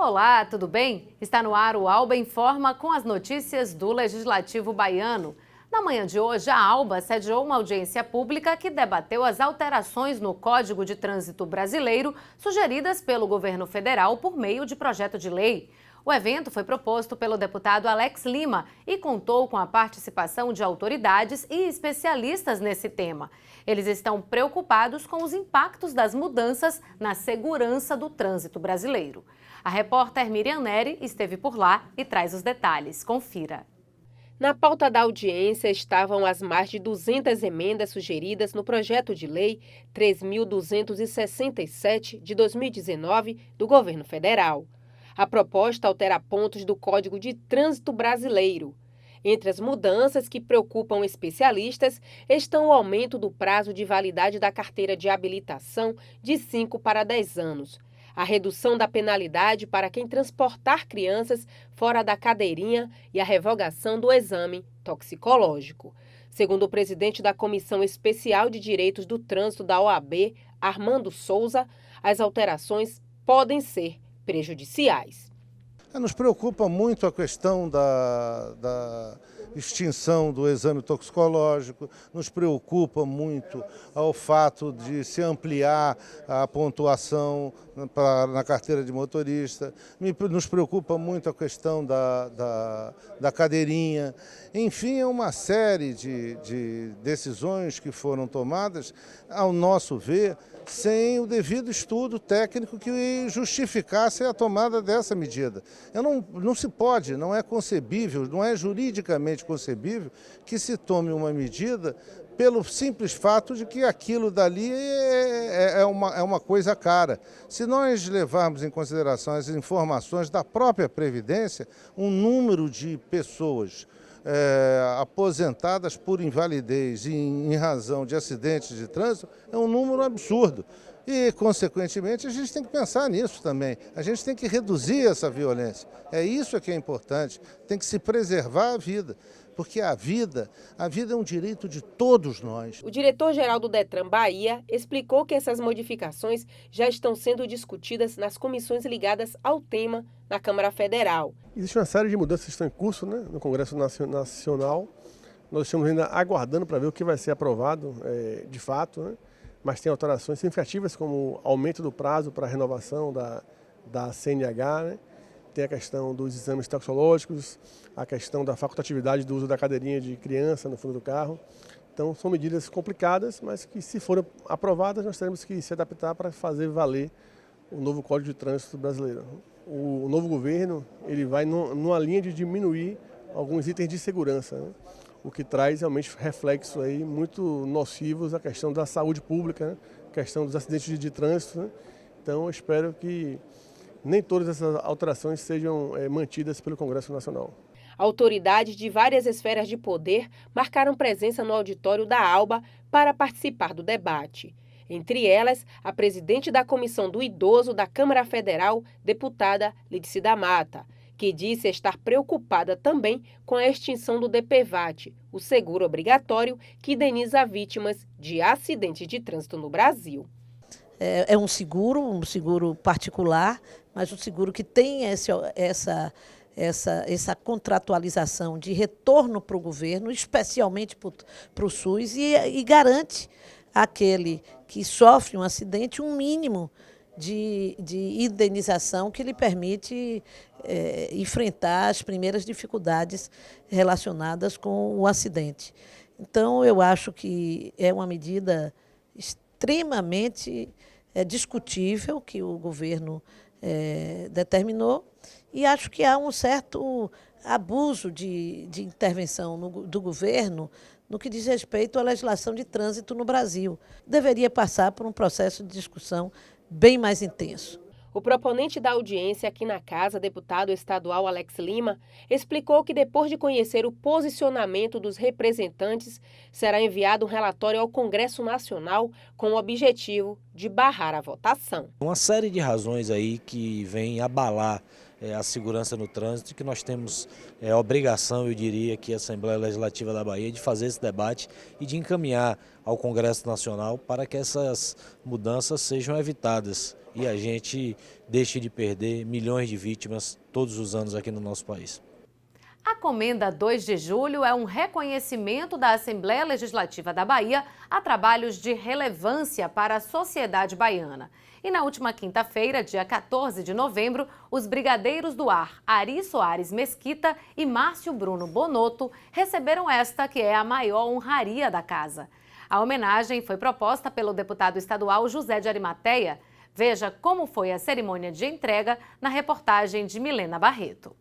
Olá, tudo bem? Está no ar o Alba Informa com as notícias do Legislativo baiano. Na manhã de hoje, a Alba sediou uma audiência pública que debateu as alterações no Código de Trânsito Brasileiro sugeridas pelo governo federal por meio de projeto de lei. O evento foi proposto pelo deputado Alex Lima e contou com a participação de autoridades e especialistas nesse tema. Eles estão preocupados com os impactos das mudanças na segurança do trânsito brasileiro. A repórter Miriam Neri esteve por lá e traz os detalhes. Confira. Na pauta da audiência estavam as mais de 200 emendas sugeridas no projeto de lei 3.267 de 2019 do governo federal. A proposta altera pontos do Código de Trânsito Brasileiro. Entre as mudanças que preocupam especialistas estão o aumento do prazo de validade da carteira de habilitação de 5 para 10 anos, a redução da penalidade para quem transportar crianças fora da cadeirinha e a revogação do exame toxicológico. Segundo o presidente da Comissão Especial de Direitos do Trânsito da OAB, Armando Souza, as alterações podem ser prejudiciais. Nos preocupa muito a questão da extinção do exame toxicológico, nos preocupa muito o fato de se ampliar a pontuação na carteira de motorista, nos preocupa muito a questão da cadeirinha. Enfim, é uma série de decisões que foram tomadas, ao nosso ver, sem o devido estudo técnico que justificasse a tomada dessa medida. Não se pode, não é concebível, não é juridicamente concebível que se tome uma medida pelo simples fato de que aquilo dali é uma coisa cara. Se nós levarmos em consideração as informações da própria Previdência, um número de pessoas aposentadas por invalidez em razão de acidentes de trânsito é um número absurdo. E, consequentemente, a gente tem que pensar nisso também. A gente tem que reduzir essa violência. É isso que é importante. Tem que se preservar a vida, porque a vida é um direito de todos nós. O diretor-geral do Detran Bahia explicou que essas modificações já estão sendo discutidas nas comissões ligadas ao tema na Câmara Federal. Existe uma série de mudanças que estão em curso, no Congresso Nacional. Nós estamos ainda aguardando para ver o que vai ser aprovado de fato, Mas tem alterações significativas como aumento do prazo para a renovação da CNH, Tem a questão dos exames toxicológicos, a questão da facultatividade do uso da cadeirinha de criança no fundo do carro. Então são medidas complicadas, mas que se forem aprovadas nós teremos que se adaptar para fazer valer o novo Código de Trânsito brasileiro. O novo governo ele vai numa linha de diminuir alguns itens de segurança, o que traz realmente reflexos aí muito nocivos à questão da saúde pública, questão dos acidentes de trânsito. Então eu espero que nem todas essas alterações sejam mantidas pelo Congresso Nacional. Autoridades de várias esferas de poder marcaram presença no auditório da ALBA para participar do debate. Entre elas, a presidente da Comissão do Idoso da Câmara Federal, deputada Lídice da Mata, que disse estar preocupada também com a extinção do DPVAT, o seguro obrigatório que indeniza vítimas de acidentes de trânsito no Brasil. É um seguro particular, mas um seguro que tem essa contratualização de retorno para o governo, especialmente para o SUS, e garante àquele que sofre um acidente um mínimo de indenização que lhe permite enfrentar as primeiras dificuldades relacionadas com o acidente. Então, eu acho que é uma medida extremamente discutível que o governo determinou, e acho que há um certo abuso de intervenção do governo no que diz respeito à legislação de trânsito no Brasil. Deveria passar por um processo de discussão bem mais intenso. O proponente da audiência aqui na Casa, deputado estadual Alex Lima, explicou que depois de conhecer o posicionamento dos representantes, será enviado um relatório ao Congresso Nacional com o objetivo de barrar a votação. Uma série de razões aí que vem abalar a segurança no trânsito, e que nós temos a obrigação, eu diria, que a Assembleia Legislativa da Bahia, de fazer esse debate e de encaminhar ao Congresso Nacional para que essas mudanças sejam evitadas e a gente deixe de perder milhões de vítimas todos os anos aqui no nosso país. A Comenda 2 de Julho é um reconhecimento da Assembleia Legislativa da Bahia a trabalhos de relevância para a sociedade baiana. E na última quinta-feira, dia 14 de novembro, os Brigadeiros do Ar, Ari Soares Mesquita e Márcio Bruno Bonotto, receberam esta que é a maior honraria da casa. A homenagem foi proposta pelo deputado estadual José de Arimateia. Veja como foi a cerimônia de entrega na reportagem de Milena Barreto.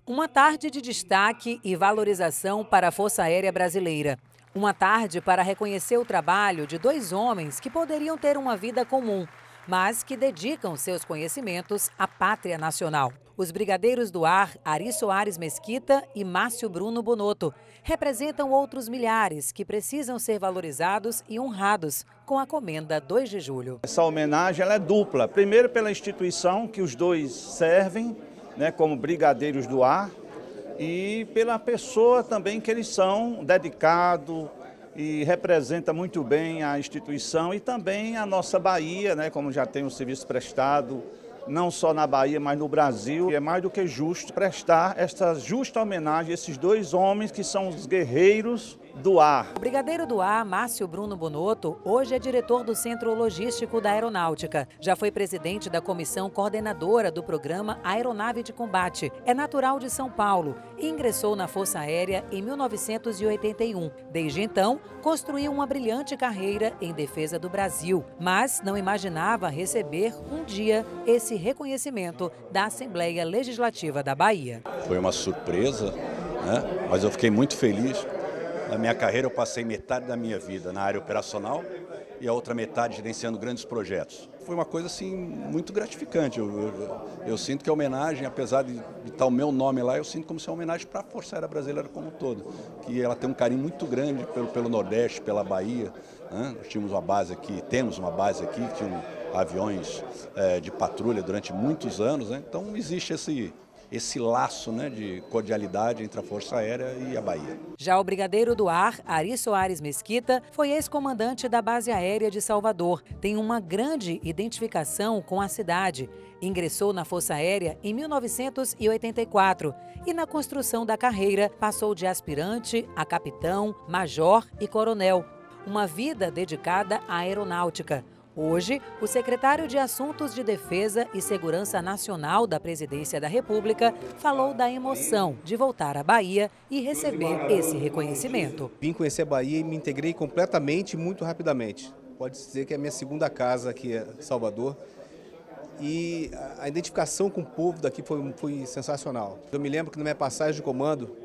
Uma tarde de destaque e valorização para a Força Aérea Brasileira. Uma tarde para reconhecer o trabalho de dois homens que poderiam ter uma vida comum, mas que dedicam seus conhecimentos à pátria nacional. Os Brigadeiros do Ar, Ari Soares Mesquita e Márcio Bruno Bonotto, representam outros milhares que precisam ser valorizados e honrados com a Comenda 2 de Julho. Essa homenagem ela é dupla. Primeiro pela instituição que os dois servem, como Brigadeiros do Ar, e pela pessoa também que eles são, dedicado e representa muito bem a instituição e também a nossa Bahia, como já tem um serviço prestado, não só na Bahia, mas no Brasil. E é mais do que justo prestar esta justa homenagem a esses dois homens que são os guerreiros do ar. O Brigadeiro do Ar, Márcio Bruno Bonotto, hoje é diretor do Centro Logístico da Aeronáutica. Já foi presidente da comissão coordenadora do programa Aeronave de Combate. É natural de São Paulo e ingressou na Força Aérea em 1981. Desde então, construiu uma brilhante carreira em defesa do Brasil, mas não imaginava receber um dia esse reconhecimento da Assembleia Legislativa da Bahia. Foi uma surpresa, mas eu fiquei muito feliz. Na minha carreira eu passei metade da minha vida na área operacional e a outra metade gerenciando grandes projetos. Foi uma coisa assim muito gratificante. Eu sinto que a homenagem, apesar de estar o meu nome lá, eu sinto como se é uma homenagem para a Força Aérea Brasileira como um todo. Que ela tem um carinho muito grande pelo Nordeste, pela Bahia. Nós tínhamos uma base aqui, temos uma base aqui, que tinha aviões de patrulha durante muitos anos. Então existe esse laço de cordialidade entre a Força Aérea e a Bahia. Já o Brigadeiro do Ar, Ari Soares Mesquita, foi ex-comandante da Base Aérea de Salvador. Tem uma grande identificação com a cidade. Ingressou na Força Aérea em 1984 e na construção da carreira passou de aspirante a capitão, major e coronel. Uma vida dedicada à aeronáutica. Hoje, o secretário de Assuntos de Defesa e Segurança Nacional da Presidência da República falou da emoção de voltar à Bahia e receber esse reconhecimento. Vim conhecer a Bahia e me integrei completamente, muito rapidamente. Pode-se dizer que é a minha segunda casa aqui em Salvador. E a identificação com o povo daqui foi sensacional. Eu me lembro que na minha passagem de comando,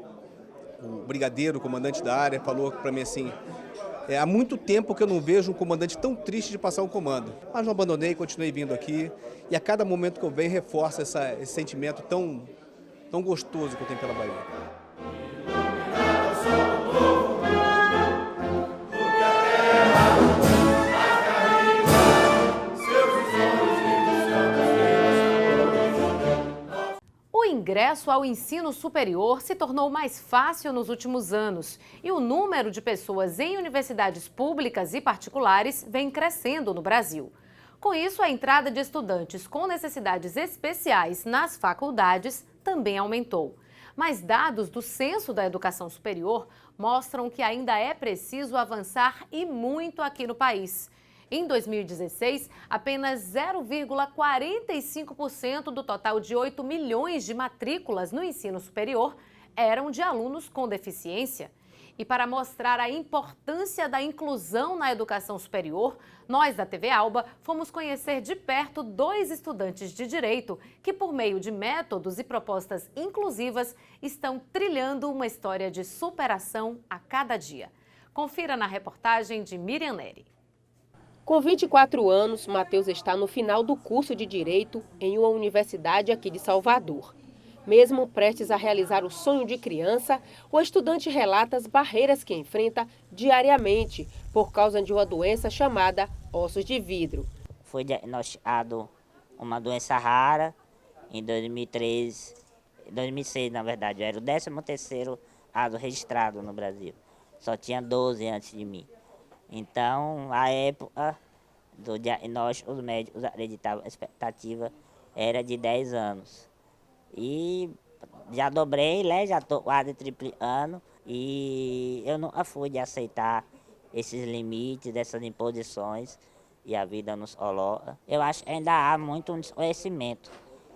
o brigadeiro, o comandante da área, falou para mim assim: há muito tempo que eu não vejo um comandante tão triste de passar um comando. Mas não abandonei, continuei vindo aqui. E a cada momento que eu venho, reforça esse sentimento tão gostoso que eu tenho pela Bahia. O ingresso ao ensino superior se tornou mais fácil nos últimos anos e o número de pessoas em universidades públicas e particulares vem crescendo no Brasil. Com isso, a entrada de estudantes com necessidades especiais nas faculdades também aumentou. Mas dados do Censo da Educação Superior mostram que ainda é preciso avançar e muito aqui no país. Em 2016, apenas 0,45% do total de 8 milhões de matrículas no ensino superior eram de alunos com deficiência. E para mostrar a importância da inclusão na educação superior, nós da TV Alba fomos conhecer de perto dois estudantes de direito que, por meio de métodos e propostas inclusivas, estão trilhando uma história de superação a cada dia. Confira na reportagem de Miriam Neri. Com 24 anos, Matheus está no final do curso de Direito em uma universidade aqui de Salvador. Mesmo prestes a realizar o sonho de criança, o estudante relata as barreiras que enfrenta diariamente por causa de uma doença chamada ossos de vidro. Foi diagnosticado uma doença rara Em 2006, na verdade, eu era o 13º ASO registrado no Brasil. Só tinha 12 antes de mim. Então, a época do diagnóstico, os médicos acreditavam, a expectativa era de 10 anos. E já dobrei, né? Já estou quase triplicando. E eu nunca fui de aceitar esses limites, dessas imposições, e a vida nos coloca. Eu acho que ainda há muito um desconhecimento,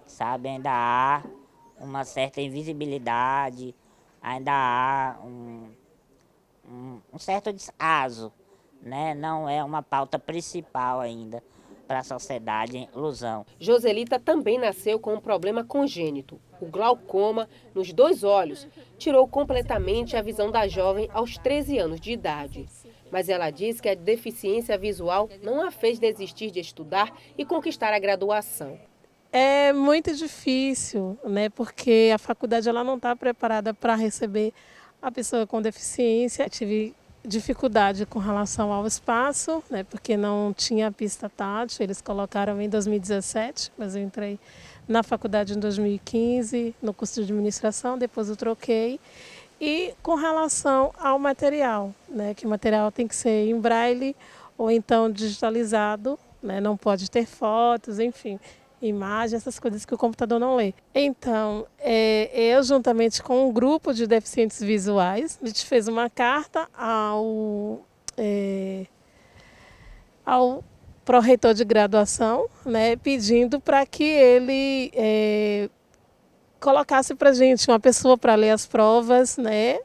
sabe? Ainda há uma certa invisibilidade, ainda há um certo descaso, né? Não é uma pauta principal ainda para a sociedade em inclusão. Joselita também nasceu com um problema congênito. O glaucoma nos 2 olhos tirou completamente a visão da jovem aos 13 anos de idade. Mas ela diz que a deficiência visual não a fez desistir de estudar e conquistar a graduação. É muito difícil, né? Porque a faculdade ela não está preparada para receber a pessoa com deficiência. Tive dificuldade com relação ao espaço, né? Porque não tinha pista tátil. Eles colocaram em 2017, mas eu entrei na faculdade em 2015, no curso de administração, depois eu troquei. E com relação ao material, né? Que o material tem que ser em braille ou então digitalizado, né? Não pode ter fotos, enfim, imagem, essas coisas que o computador não lê. Então, eu juntamente com um grupo de deficientes visuais, a gente fez uma carta ao pró-reitor de graduação, né? Pedindo para que ele colocasse para a gente uma pessoa para ler as provas, né?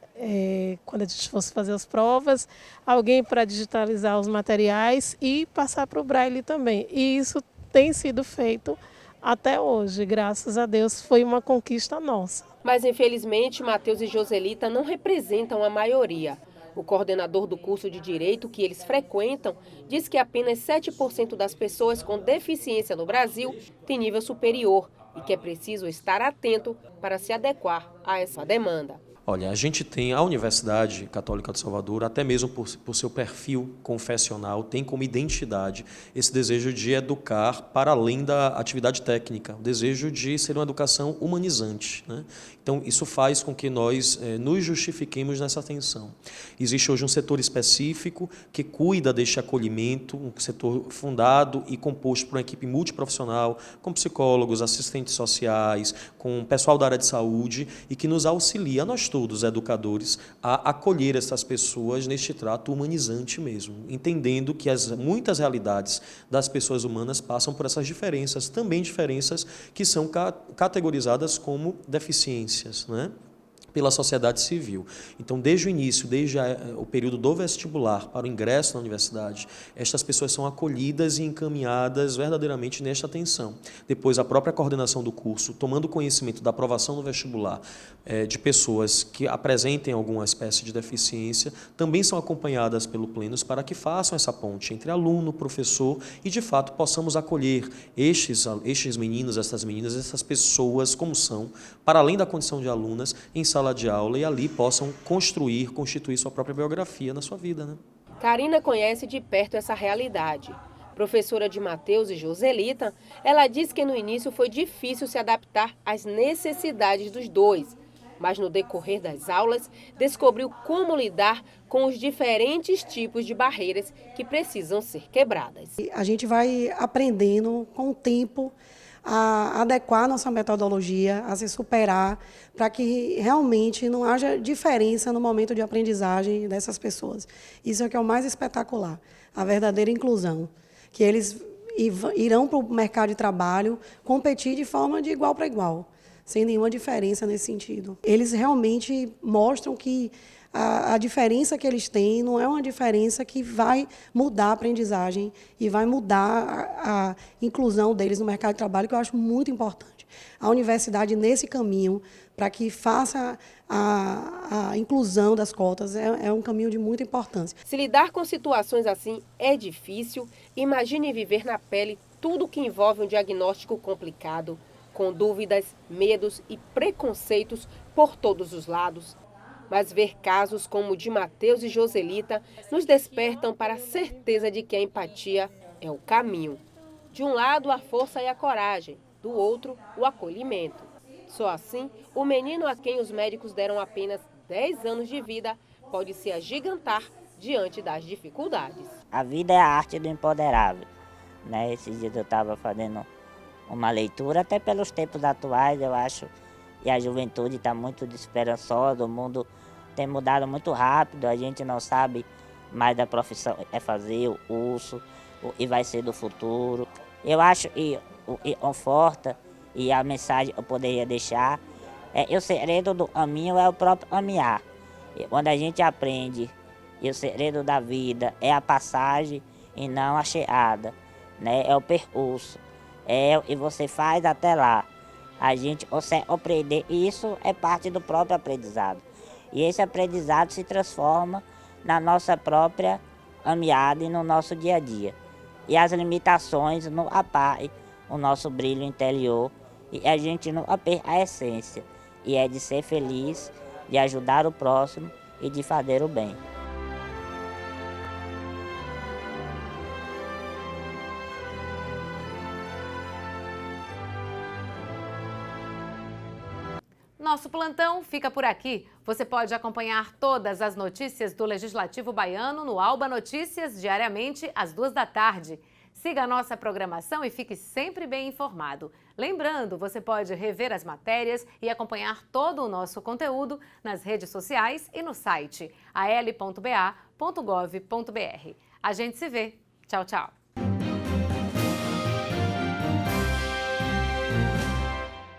Quando a gente fosse fazer as provas, alguém para digitalizar os materiais e passar para o braille também. E isso tem sido feito até hoje, graças a Deus, foi uma conquista nossa. Mas, infelizmente, Matheus e Joselita não representam a maioria. O coordenador do curso de Direito que eles frequentam diz que apenas 7% das pessoas com deficiência no Brasil têm nível superior e que é preciso estar atento para se adequar a essa demanda. Olha, a gente tem a Universidade Católica de Salvador, até mesmo por seu perfil confessional, tem como identidade esse desejo de educar para além da atividade técnica, o desejo de ser uma educação humanizante, né? Então, isso faz com que nós nos justifiquemos nessa atenção. Existe hoje um setor específico que cuida deste acolhimento, um setor fundado e composto por uma equipe multiprofissional, com psicólogos, assistentes sociais, com pessoal da área de saúde e que nos auxilia, nós todos, educadores, a acolher essas pessoas neste trato humanizante mesmo, entendendo que as muitas realidades das pessoas humanas passam por essas diferenças, também diferenças que são categorizadas como deficiências, né? Pela sociedade civil. Então, desde o início, desde o período do vestibular para o ingresso na universidade, estas pessoas são acolhidas e encaminhadas verdadeiramente nesta atenção. Depois, a própria coordenação do curso, tomando conhecimento da aprovação do vestibular de pessoas que apresentem alguma espécie de deficiência, também são acompanhadas pelo Plenos para que façam essa ponte entre aluno, professor e, de fato, possamos acolher estes meninos, essas meninas, essas pessoas como são, para além da condição de alunas, em sala de aula e ali possam constituir sua própria biografia na sua vida, né? Karina conhece de perto essa realidade. Professora de Matheus e Joselita, ela diz que no início foi difícil se adaptar às necessidades dos dois, mas no decorrer das aulas descobriu como lidar com os diferentes tipos de barreiras que precisam ser quebradas. A gente vai aprendendo com o tempo a adequar nossa metodologia, a se superar, para que realmente não haja diferença no momento de aprendizagem dessas pessoas. Isso é o que é o mais espetacular, a verdadeira inclusão, que eles irão para o mercado de trabalho competir de forma de igual para igual, sem nenhuma diferença nesse sentido. Eles realmente mostram que a diferença que eles têm não é uma diferença que vai mudar a aprendizagem e vai mudar a inclusão deles no mercado de trabalho, que eu acho muito importante. A universidade, nesse caminho, para que faça a inclusão das cotas, é um caminho de muita importância. Se lidar com situações assim é difícil, imagine viver na pele tudo que envolve um diagnóstico complicado, com dúvidas, medos e preconceitos por todos os lados. Mas ver casos como o de Matheus e Joselita nos despertam para a certeza de que a empatia é o caminho. De um lado, a força e a coragem, do outro, o acolhimento. Só assim, o menino a quem os médicos deram apenas 10 anos de vida pode se agigantar diante das dificuldades. A vida é a arte do empoderável, né? Esses dias eu estava fazendo uma leitura, até pelos tempos atuais, eu acho, e a juventude está muito desesperançosa, o mundo tem mudado muito rápido, a gente não sabe mais da profissão, é fazer o curso, e vai ser do futuro. Eu acho, e conforta, e a mensagem eu poderia deixar, o segredo do caminho é o próprio caminhar. E quando a gente aprende, e o segredo da vida é a passagem e não a chegada, né? É o percurso, e você faz até lá. A gente consegue aprender, e isso é parte do próprio aprendizado. E esse aprendizado se transforma na nossa própria caminhada e no nosso dia a dia. E as limitações não apagam o nosso brilho interior, e a gente não perde a essência, e é de ser feliz, de ajudar o próximo e de fazer o bem. Nosso plantão fica por aqui. Você pode acompanhar todas as notícias do Legislativo Baiano no Alba Notícias, diariamente às 14h. Siga a nossa programação e fique sempre bem informado. Lembrando, você pode rever as matérias e acompanhar todo o nosso conteúdo nas redes sociais e no site al.ba.gov.br. A gente se vê. Tchau, tchau.